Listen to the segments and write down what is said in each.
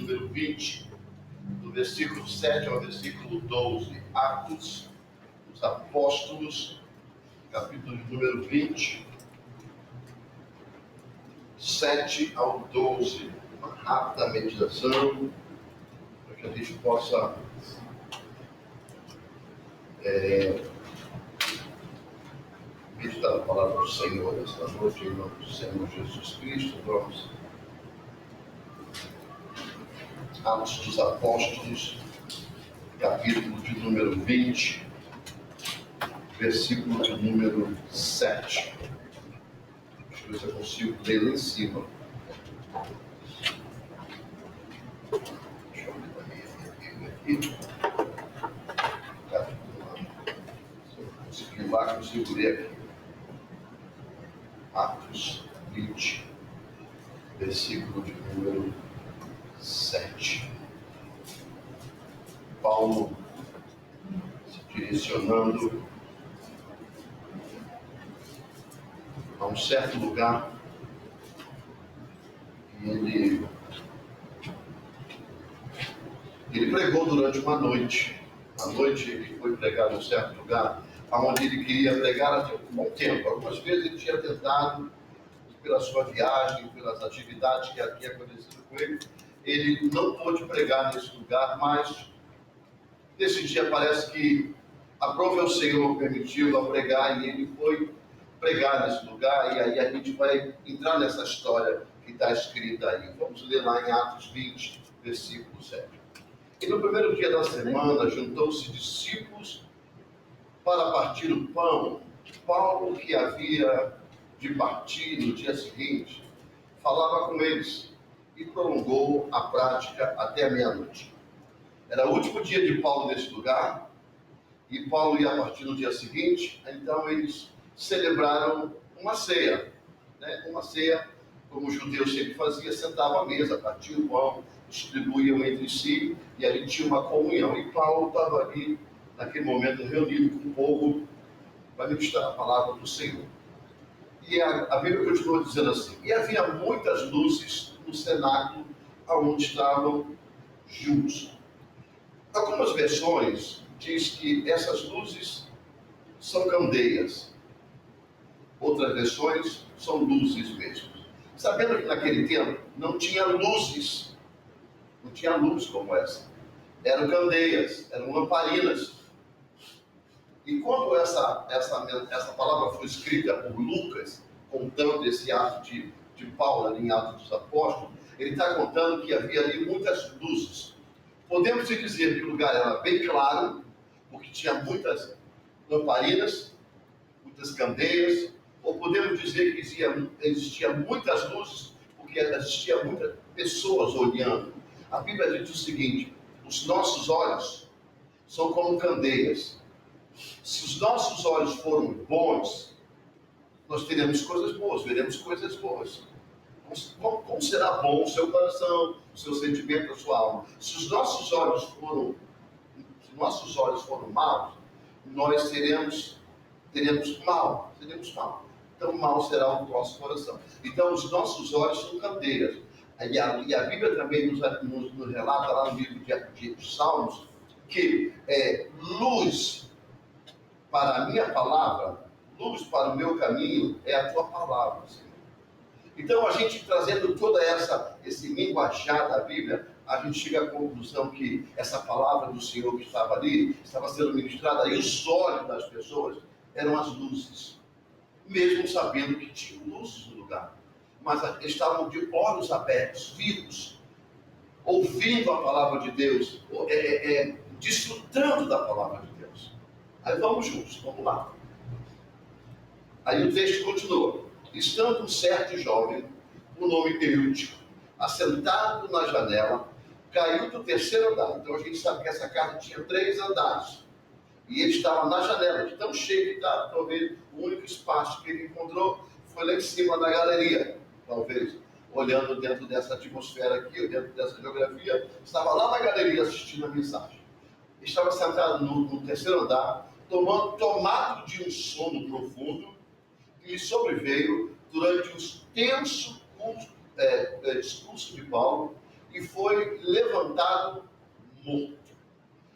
número 20, do versículo 7 ao versículo 12. Atos dos Apóstolos, capítulo número 20, 7 ao 12. Uma rápida meditação, para que a gente possa meditar a palavra do Senhor esta noite, em nome do Senhor Jesus Cristo. Vamos. Atos dos Apóstolos, capítulo de número 20, versículo de número 7. Deixa eu ver se eu consigo ler lá em cima. Deixa eu ver a minha Bíblia aqui. Se eu conseguir lá, consigo ler aqui. Atos 20, versículo de número 7. Paulo se direcionando a um certo lugar e ele pregou durante uma noite. À noite ele foi pregar em um certo lugar onde ele queria pregar há um bom tempo. Algumas vezes ele tinha tentado, pela sua viagem, pelas atividades que havia acontecido com ele, ele não pôde pregar nesse lugar, mas nesse dia parece que aprove o Senhor permitiu a pregar e ele foi pregar nesse lugar, e aí a gente vai entrar nessa história que está escrita aí. Vamos ler lá em Atos 20, versículo 7. E no primeiro dia da semana juntou-se discípulos para partir o pão. Paulo, que havia de partir no dia seguinte, falava com eles e prolongou a prática até a meia-noite. Era o último dia de Paulo nesse lugar, e Paulo ia partir no dia seguinte, então eles celebraram uma ceia, né? Uma ceia, como os judeus sempre faziam, sentavam à mesa, partiam o pão, distribuíam entre si, e ali tinha uma comunhão. E Paulo estava ali, naquele momento, reunido com o povo, para ministrar a palavra do Senhor. E a Bíblia continua dizendo assim: e havia muitas luzes no cenáculo onde estavam juntos. Algumas versões diz que essas luzes são candeias. Outras versões são luzes mesmo. Sabendo que naquele tempo não tinha luzes, não tinha luz como essa. Eram candeias, eram lamparinas. E quando essa palavra foi escrita por Lucas, contando esse ato de Paulo ali em Atos dos Apóstolos, ele está contando que havia ali muitas luzes. Podemos dizer que o lugar era bem claro, porque tinha muitas lamparinas, muitas candeias, ou podemos dizer que existia muitas luzes, porque existia muitas pessoas olhando. A Bíblia diz o seguinte: os nossos olhos são como candeias. Se os nossos olhos forem bons, nós teremos coisas boas, veremos coisas boas. Como será bom o seu coração, o seu sentimento, a sua alma? Se os nossos olhos forem maus, nós teremos mal. Então mal será o nosso coração. Então os nossos olhos são candeias. E a Bíblia também nos relata lá no livro de Salmos que luz para a minha palavra, luz para o meu caminho é a tua palavra, Senhor. Então, a gente trazendo toda esse linguajar da Bíblia, a gente chega à conclusão que essa palavra do Senhor que estava ali, estava sendo ministrada, e os olhos das pessoas eram as luzes, mesmo sabendo que tinham luzes no lugar, mas estavam de olhos abertos, vivos, ouvindo a palavra de Deus, desfrutando da palavra de Deus. Aí vamos juntos, vamos lá. Aí o texto continua: estando um certo jovem, o nome Eutico, assentado na janela, caiu do terceiro andar. Então a gente sabe que essa casa tinha 3 andares. E ele estava na janela, de tão cheio que estava. Talvez o único espaço que ele encontrou foi lá em cima na galeria. Talvez, olhando dentro dessa atmosfera aqui, dentro dessa geografia, estava lá na galeria assistindo a mensagem. Ele estava sentado no terceiro andar, tomado de um sono profundo, que lhe sobreveio durante um tenso discurso de Paulo, e foi levantado morto.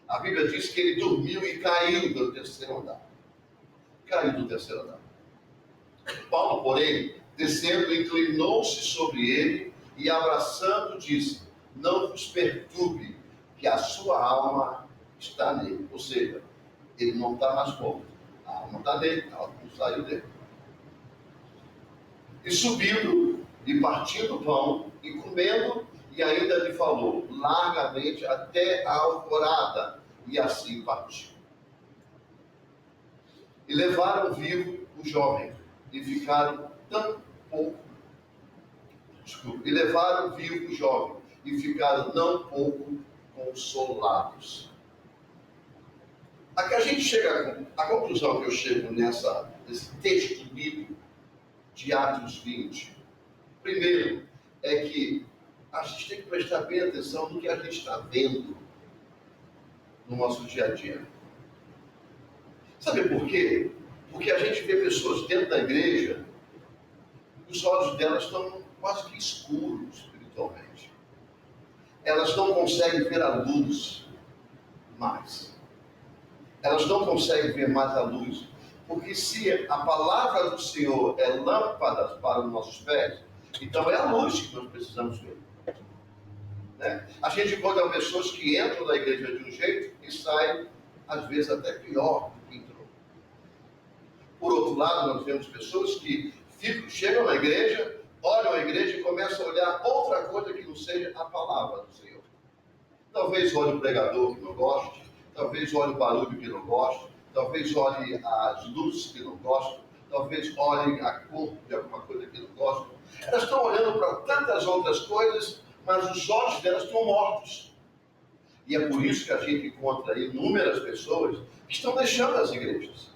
A Bíblia diz que ele dormiu e caiu do terceiro andar. Caiu do terceiro andar. Paulo, porém, descendo, inclinou-se sobre ele e, abraçando, disse: não vos perturbe, que a sua alma está nele. Ou seja, ele não está mais morto. A alma está nele, ela não saiu dele. E subindo, e partindo o pão, e comendo, e ainda lhe falou largamente até a alvorada, e assim partiu. E levaram vivo o jovem, e ficaram tão pouco. E levaram vivo o jovem, e ficaram não pouco consolados. Aqui a gente chega à conclusão que eu chego nesse texto lido de Atos 20. Primeiro, é que a gente tem que prestar bem atenção no que a gente está vendo no nosso dia a dia. Sabe por quê? Porque a gente vê pessoas dentro da igreja, os olhos delas estão quase que escuros espiritualmente. Elas não conseguem ver a luz mais. Elas não conseguem ver mais a luz. Porque se a palavra do Senhor é lâmpada para os nossos pés, então é a luz que nós precisamos ver. Né? A gente encontra pessoas que entram na igreja de um jeito e saem, às vezes, até pior do que entrou. Por outro lado, nós vemos pessoas que chegam na igreja, olham a igreja e começam a olhar outra coisa que não seja a palavra do Senhor. Talvez olhe o pregador que não goste, talvez olhe o barulho que não goste, talvez olhe as luzes que não gostam, talvez olhem a cor de alguma coisa que não gostam. Elas estão olhando para tantas outras coisas, mas os olhos delas estão mortos. E é por isso que a gente encontra inúmeras pessoas que estão deixando as igrejas.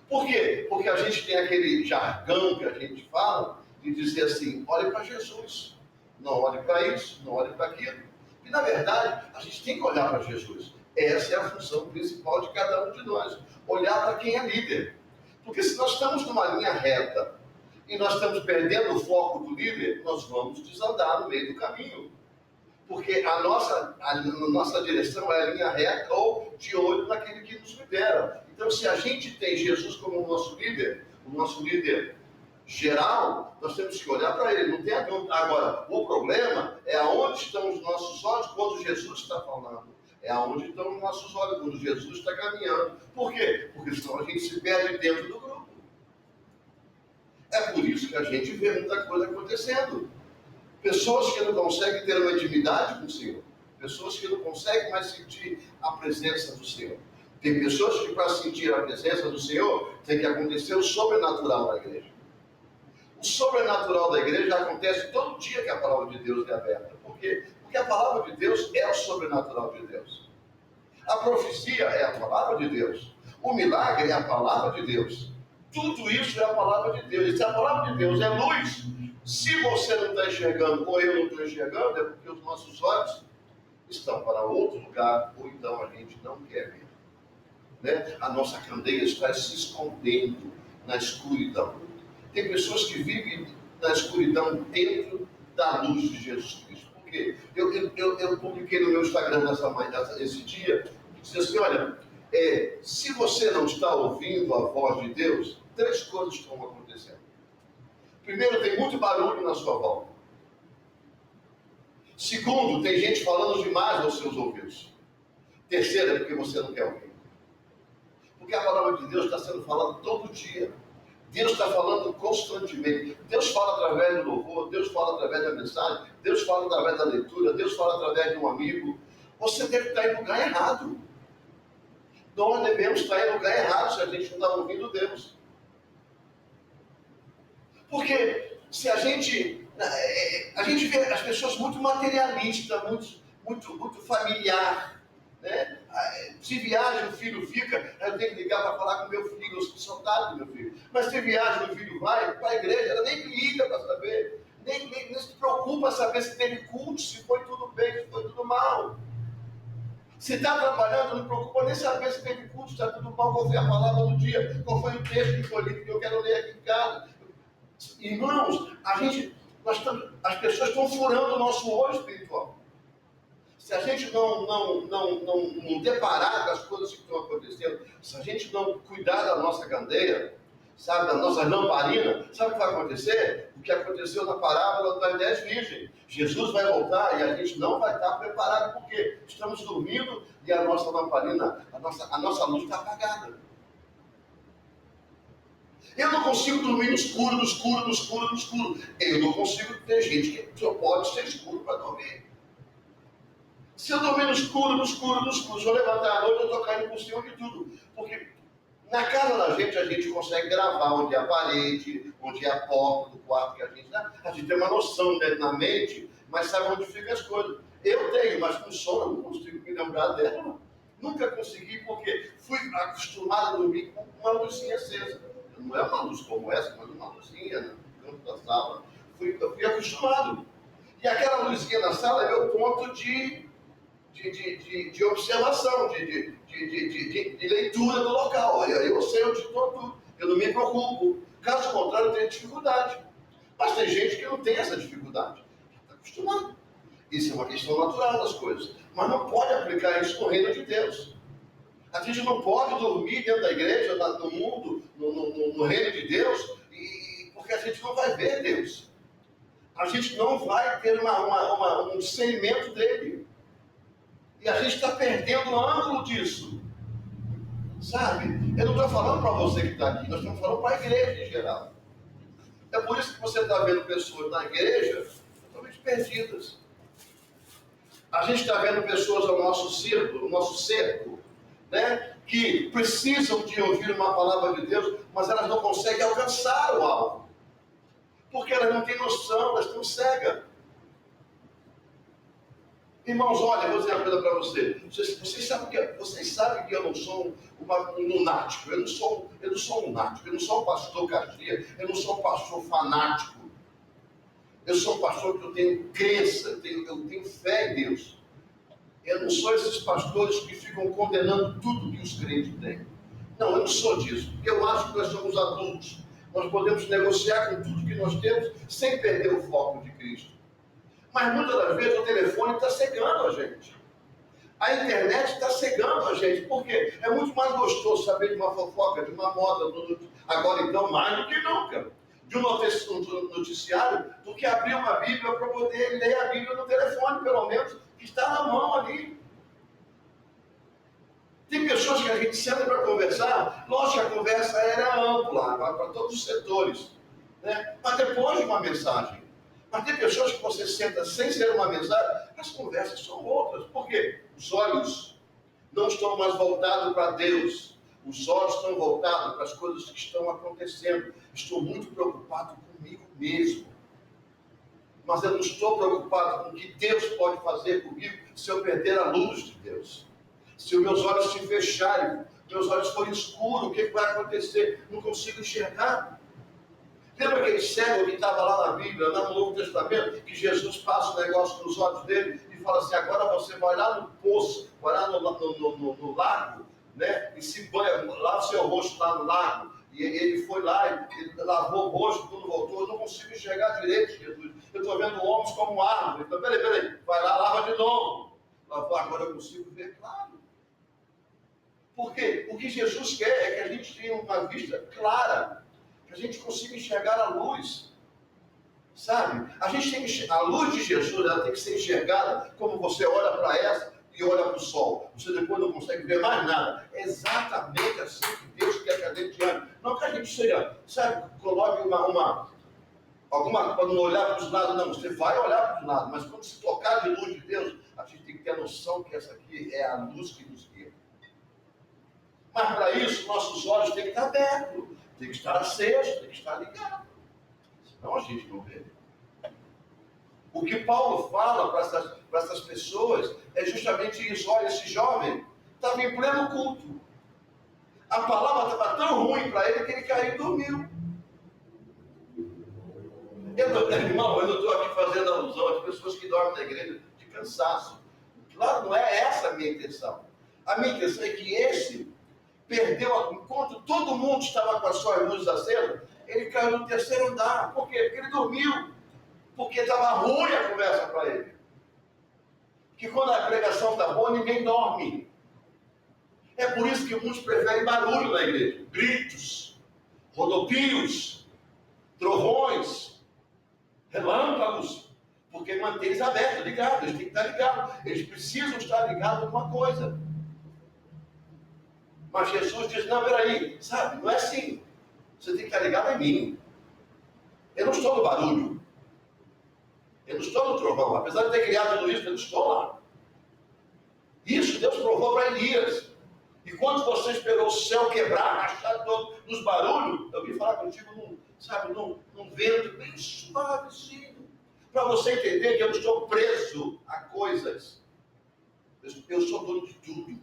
Por quê? Porque a gente tem aquele jargão que a gente fala de dizer assim: olhe para Jesus, não olhe para isso, não olhe para aquilo. E na verdade, a gente tem que olhar para Jesus. Essa é a função principal de cada um de nós. Olhar para quem é líder. Porque se nós estamos numa linha reta e nós estamos perdendo o foco do líder, nós vamos desandar no meio do caminho. Porque a nossa direção é a linha reta ou de olho naquele que nos lidera. Então, se a gente tem Jesus como o nosso líder geral, nós temos que olhar para ele. Não tem a dúvida. Agora, o problema é aonde estão os nossos olhos quando Jesus está falando. É aonde estão os nossos olhos quando Jesus está caminhando. Por quê? Porque senão a gente se perde dentro do grupo. É por isso que a gente vê muita coisa acontecendo. Pessoas que não conseguem ter uma intimidade com o Senhor. Pessoas que não conseguem mais sentir a presença do Senhor. Tem pessoas que para sentir a presença do Senhor tem que acontecer o sobrenatural da igreja. O sobrenatural da igreja acontece todo dia que a palavra de Deus é aberta. Por quê? Porque a palavra de Deus é o sobrenatural de Deus. A profecia é a palavra de Deus. O milagre é a palavra de Deus. Tudo isso é a palavra de Deus. E se a palavra de Deus é luz, se você não está enxergando ou eu não estou enxergando, é porque os nossos olhos estão para outro lugar, ou então a gente não quer ver. Né? A nossa candeia está se escondendo na escuridão. Tem pessoas que vivem na escuridão dentro da luz de Jesus Cristo. Por quê? Eu publiquei no meu Instagram esse dia, disse assim: olha, se você não está ouvindo a voz de Deus, 3 coisas estão acontecendo. Primeiro, tem muito barulho na sua volta. Segundo, tem gente falando demais aos seus ouvidos. Terceiro, é porque você não quer ouvir. Porque a palavra de Deus está sendo falada todo dia. Deus está falando constantemente. Deus fala através do louvor, Deus fala através da mensagem, Deus fala através da leitura, Deus fala através de um amigo. Você deve estar em lugar errado. Nós devemos estar em lugar errado se a gente não está ouvindo Deus. Porque se a gente vê as pessoas muito materialistas, muito familiar. Né? Se viaja, o filho fica, eu tenho que ligar para falar com meu filho, eu sou saudade do meu filho. Mas se viaja, o filho vai para a igreja, ela nem liga para saber, nem se preocupa saber se teve culto, se foi tudo bem, se foi tudo mal. Se está trabalhando, não preocupa nem saber se teve culto, se está tudo mal, qual foi a palavra do dia, qual foi o texto que foi lido, que eu quero ler aqui em casa. Irmãos, a gente As pessoas estão furando o nosso olho espiritual. Se a gente não deparar com as coisas que estão acontecendo, se a gente não cuidar da nossa candeia, sabe, da nossa lamparina, sabe o que vai acontecer? O que aconteceu na parábola das 10 virgens. Jesus vai voltar e a gente não vai estar preparado, porque estamos dormindo e a nossa lamparina, a nossa luz está apagada. Eu não consigo dormir no escuro, no escuro, no escuro, no escuro. Eu não consigo ter gente que só pode ser escuro para dormir. Se eu dormir no escuro, no escuro, no escuro, se eu levantar à noite, eu estou caindo por cima de tudo. Porque na casa da gente, a gente consegue gravar onde é a parede, onde é a porta do quarto que a gente dá. A gente tem uma noção dentro na mente, mas sabe onde ficam as coisas. Eu tenho, mas com sono eu não consigo me lembrar dela. Nunca consegui, porque fui acostumado a dormir com uma luzinha acesa. Não é uma luz como essa, mas uma luzinha no canto da sala. Eu fui acostumado. E aquela luzinha na sala é meu ponto de observação, de leitura do local. Eu sei onde estou tudo. Eu não me preocupo. Caso contrário, eu tenho dificuldade. Mas tem gente que não tem essa dificuldade. Está acostumado. Isso é uma questão natural das coisas. Mas não pode aplicar isso no reino de Deus. A gente não pode dormir dentro da igreja, no mundo, no reino de Deus, porque a gente não vai ver Deus. A gente não vai ter um discernimento dele. E a gente está perdendo o ângulo disso. Sabe? Eu não estou falando para você que está aqui, nós estamos falando para a igreja em geral. É por isso que você está vendo pessoas na igreja totalmente perdidas. A gente está vendo pessoas ao nosso cerco, né, que precisam de ouvir uma palavra de Deus, mas elas não conseguem alcançar o alvo. Porque elas não têm noção, elas estão cegas. Irmãos, olha, eu vou dizer uma coisa para você. Vocês sabem que eu não sou um lunático. Eu não sou um lunático. Eu não sou um pastor caxias. Eu não sou um pastor fanático. Eu sou um pastor que eu tenho crença, eu tenho fé em Deus. Eu não sou esses pastores que ficam condenando tudo que os crentes têm. Não, eu não sou disso. Eu acho que nós somos adultos. Nós podemos negociar com tudo que nós temos sem perder o foco de Cristo. Mas muitas das vezes o telefone está cegando a gente. A internet está cegando a gente. Por quê? É muito mais gostoso saber de uma fofoca, de uma moda, agora então mais do que nunca, de um noticiário, do que abrir uma Bíblia para poder ler a Bíblia no telefone, pelo menos, que está na mão ali. Tem pessoas que a gente senta para conversar, lógico que a conversa era ampla, para todos os setores, né? Mas depois de uma mensagem. Mas tem pessoas que você senta sem ser uma mensagem, as conversas são outras. Por quê? Os olhos não estão mais voltados para Deus. Os olhos estão voltados para as coisas que estão acontecendo. Estou muito preocupado comigo mesmo. Mas eu não estou preocupado com o que Deus pode fazer comigo se eu perder a luz de Deus. Se os meus olhos se fecharem, meus olhos forem escuros, o que vai acontecer? Não consigo enxergar. Lembra aquele cego que estava lá na Bíblia, lá no Novo Testamento, que Jesus passa o negócio nos olhos dele e fala assim, agora você vai lá no poço, vai lá no lago, né? E se banha, lava o seu rosto lá no lago. E ele foi lá, ele lavou o rosto, quando voltou, eu não consigo enxergar direito, Jesus. Eu estou vendo homens como árvore. Então, peraí, vai lá, lava de novo. Lavou, agora eu consigo ver claro. Porque o que Jesus quer é que a gente tenha uma vista clara, que a gente consiga enxergar a luz, sabe? A luz de Jesus, ela tem que ser enxergada como você olha para essa e olha para o sol. Você depois não consegue ver mais nada. É exatamente assim que Deus quer que a gente ande. Não que a gente seja, sabe, coloque para não olhar para os lados, não. Você vai olhar para os lados, mas quando se tocar de luz de Deus, a gente tem que ter a noção que essa aqui é a luz que nos guia. Mas para isso, nossos olhos têm que estar abertos, tem que estar acesos, tem que estar ligados. Senão a gente não vê. O que Paulo fala para essas pessoas é justamente isso. Olha, esse jovem estava em pleno culto. A palavra estava tão ruim para ele que ele caiu e dormiu. Irmão, eu não estou aqui fazendo alusão às pessoas que dormem na igreja de cansaço. Claro, não é essa a minha intenção. A minha intenção é que esse perdeu, enquanto todo mundo estava com as suas luzes acesas, ele caiu no terceiro andar. Por quê? Porque ele dormiu. Porque estava ruim a conversa para ele. Que quando a pregação está boa, ninguém dorme. É por isso que muitos preferem barulho na igreja. Gritos, rodopios, trovões, relâmpagos. Porque mantém eles abertos, ligados. Eles têm que estar ligados. Eles precisam estar ligados a alguma coisa. Mas Jesus diz, não, peraí, sabe, não é assim. Você tem que estar ligado em mim. Eu não estou no barulho. Eu não estou no trovão. Apesar de ter criado tudo isso, eu não estou lá. Isso Deus provou para Elias. E quando você esperou o céu quebrar, rachar todo nos barulhos, eu vim falar contigo num vento bem suavezinho. Para você entender que eu não estou preso a coisas. Eu sou dono de tudo.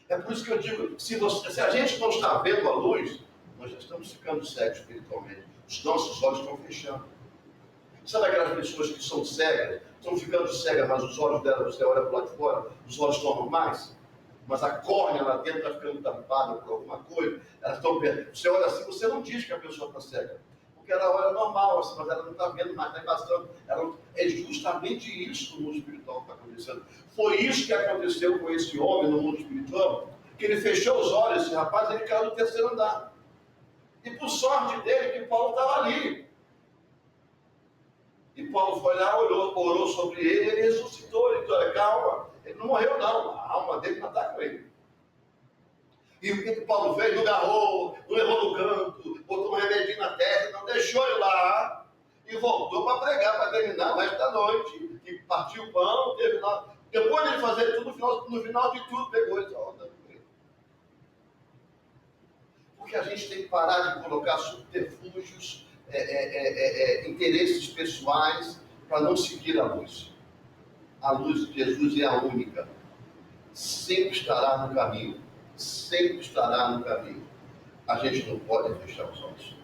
É por isso que eu digo, se a gente não está vendo a luz, nós já estamos ficando cegos espiritualmente. Os nossos olhos estão fechando. Sabe aquelas pessoas que são cegas, estão ficando cegas, mas os olhos dela, você olha para o lado de fora, os olhos estão normais, mas a córnea lá dentro está ficando tapada por alguma coisa, elas estão vendo. Você olha assim, você não diz que a pessoa está cega, porque ela olha normal, assim, mas ela não está vendo mais, está embaçando. É justamente isso no mundo espiritual que está acontecendo. Foi isso que aconteceu com esse homem no mundo espiritual, que ele fechou os olhos, esse rapaz, ele caiu no terceiro andar. E por sorte dele, que Paulo estava ali. E Paulo foi lá, orou sobre ele, ele ressuscitou, ele disse, olha, calma, ele não morreu não, a alma dele não está com ele. E o que Paulo fez? Não agarrou, não levou no canto, botou um remedinho na testa, não deixou ele lá, e voltou para pregar, para terminar o resto da noite, e partiu o pão, terminou. Depois de ele fazer tudo, no final de tudo, pegou e disse, porque a gente tem que parar de colocar subterfúgios, interesses pessoais para não seguir a luz. A luz de Jesus é a única. Sempre estará no caminho. Sempre estará no caminho. A gente não pode fechar os olhos.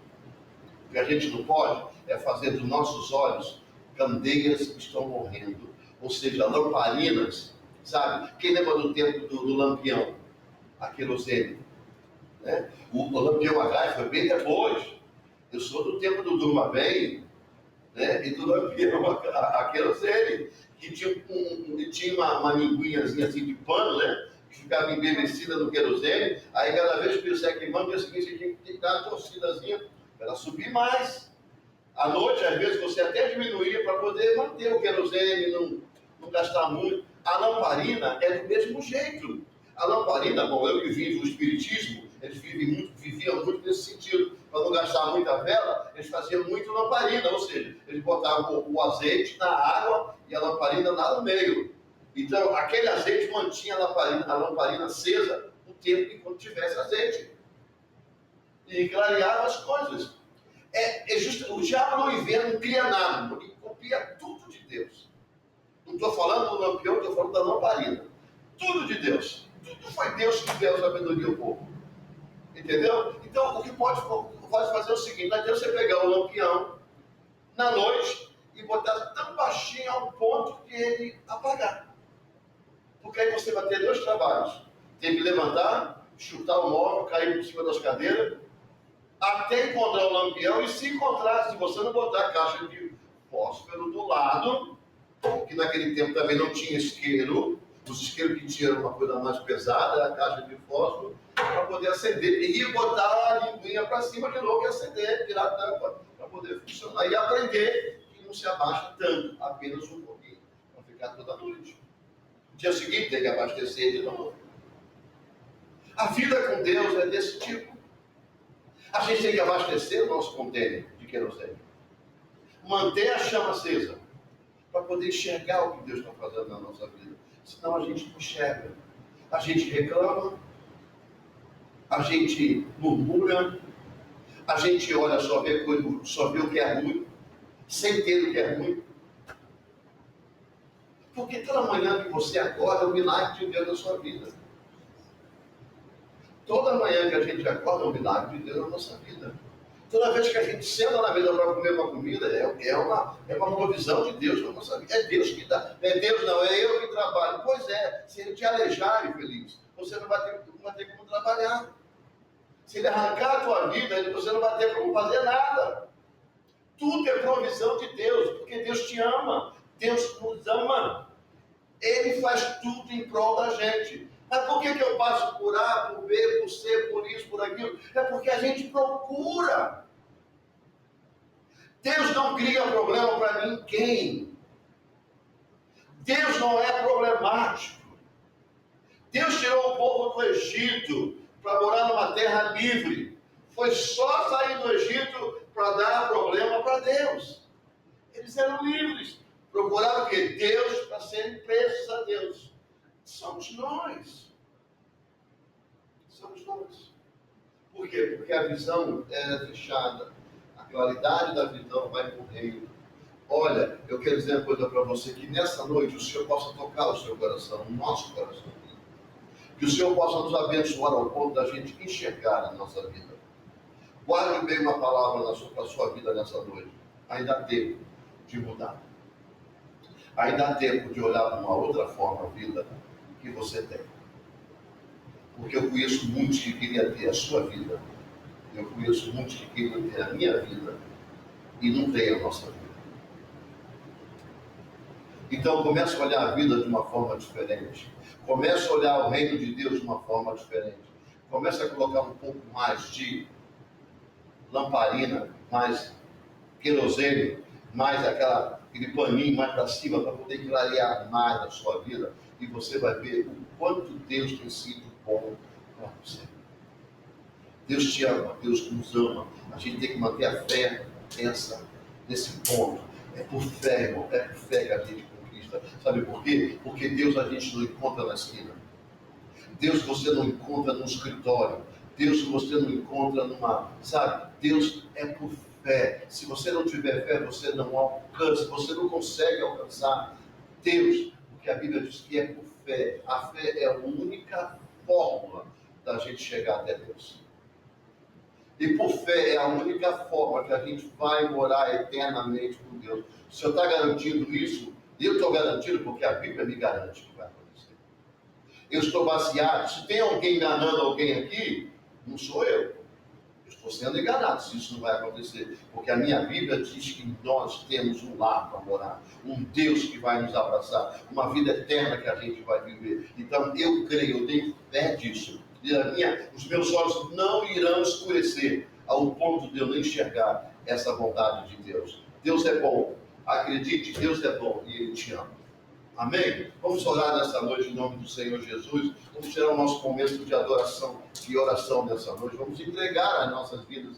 O que a gente não pode é fazer dos nossos olhos candeias que estão morrendo. Ou seja, lamparinas, sabe? Quem lembra do tempo do lampião? A querosene. Né? O lampião a gás foi bem depois. Eu sou do tempo do Durma Bem, né? E do lampião a querosene, que tinha uma linguinhazinha assim de pano, né? Que ficava embevecida no querosene. Aí cada vez que o pio queimando, no dia seguinte tinha que dar uma torcidazinha para ela subir mais. À noite, às vezes, você até diminuía para poder manter o querosene, não gastar muito. A lamparina é do mesmo jeito. A lamparina, bom, eu que vivo o espiritismo, eles viviam muito nesse sentido. Para não gastar muita vela, eles faziam muito lamparina, ou seja, eles botavam o azeite na água e a lamparina lá no meio. Então, aquele azeite mantinha a lamparina acesa o tempo enquanto tivesse azeite. E clareava as coisas. O diabo não cria nada, ele copia tudo de Deus. Não estou falando do lampião, estou falando da lamparina. Tudo de Deus. Tudo foi Deus que deu a sabedoria ao povo. Entendeu? Então, o que pode fazer é o seguinte: não adianta você pegar o lampião na noite e botar tão baixinho ao ponto que ele apagar. Porque aí você vai ter dois trabalhos. Tem que levantar, chutar o móvel, cair por cima das cadeiras, até encontrar o lampião. E se encontrar, se você não botar a caixa de fósforo do lado, que naquele tempo também não tinha isqueiro, os isqueiros que tinham uma coisa mais pesada, a caixa de fósforo, para poder acender. E botar a linguinha para cima de novo e acender, tirar a tampa, para poder funcionar. E aprender que não se abaixa tanto, apenas um pouquinho, para ficar toda noite. No dia seguinte tem que abastecer de novo. A vida com Deus é desse tipo. A gente tem que abastecer o nosso contêiner de querosene. Manter a chama acesa, para poder enxergar o que Deus está fazendo na nossa vida. Senão a gente não enxerga. A gente reclama, a gente murmura, a gente olha, só vê o que é ruim, sem ter o que é ruim. Porque toda manhã que você acorda é um milagre de Deus na sua vida. Toda manhã que a gente acorda é um milagre de Deus na nossa vida. Toda vez que a gente senta na mesa para comer uma comida, é uma provisão de Deus na nossa vida. É Deus que dá. Não é Deus, não, é eu que trabalho. Pois é, se ele te alejar, infeliz, você não vai ter como trabalhar. Se ele arrancar a tua vida, você não vai ter como fazer nada. Tudo é provisão de Deus, porque Deus te ama, Deus nos ama. Ele faz tudo em prol da gente. Mas por que eu passo por A, por B, por C, por isso, por aquilo? É porque a gente procura. Deus não cria problema para ninguém. Deus não é problemático. Deus tirou o povo do Egito para morar numa terra livre. Foi só sair do Egito para dar problema para Deus. Eles eram livres. Procuraram o quê? Deus, para serem presos a Deus. Somos nós. Somos nós. Por quê? Porque a visão é fechada. A claridade da visão vai morrendo. Olha, eu quero dizer uma coisa para você, que nessa noite o Senhor possa tocar o seu coração, o nosso coração. Que o Senhor possa nos abençoar ao ponto da gente enxergar a nossa vida. Guarde bem uma palavra para a sua vida nessa noite. Ainda há tempo de mudar. Ainda há tempo de olhar de uma outra forma a vida que você tem. Porque eu conheço muitos que queriam ter a sua vida. Eu conheço muitos que queriam ter a minha vida e não tem a nossa vida. Então comece a olhar a vida de uma forma diferente. Comece a olhar o reino de Deus de uma forma diferente. Comece a colocar um pouco mais de lamparina, mais querosene, mais aquele paninho mais para cima para poder clarear mais a sua vida. E você vai ver o quanto Deus tem sido bom para você. Deus te ama, Deus nos ama. A gente tem que manter a fé nesse ponto. É por fé, irmão, é por fé que a gente conquista. Sabe por quê? Porque Deus a gente não encontra na esquina. Deus você não encontra no escritório. Deus você não encontra sabe? Deus é por fé. Se você não tiver fé, você não alcança, você não consegue alcançar Deus. Porque a Bíblia diz que é por fé. A fé é a única fórmula da gente chegar até Deus. E por fé é a única forma que a gente vai morar eternamente com Deus. O Senhor está garantindo isso? Eu estou garantindo porque a Bíblia me garante que vai acontecer. Eu estou baseado. Se tem alguém enganando alguém aqui, não sou eu. Eu estou sendo enganado se isso não vai acontecer. Porque a minha Bíblia diz que nós temos um lar para morar. Um Deus que vai nos abraçar. Uma vida eterna que a gente vai viver. Então eu creio, eu tenho fé disso. E os meus olhos não irão escurecer ao ponto de eu não enxergar essa vontade de Deus. Deus é bom. Acredite, Deus é bom e Ele te ama. Amém? Vamos orar nessa noite em nome do Senhor Jesus. Vamos tirar o nosso momento de adoração e oração nessa noite. Vamos entregar as nossas vidas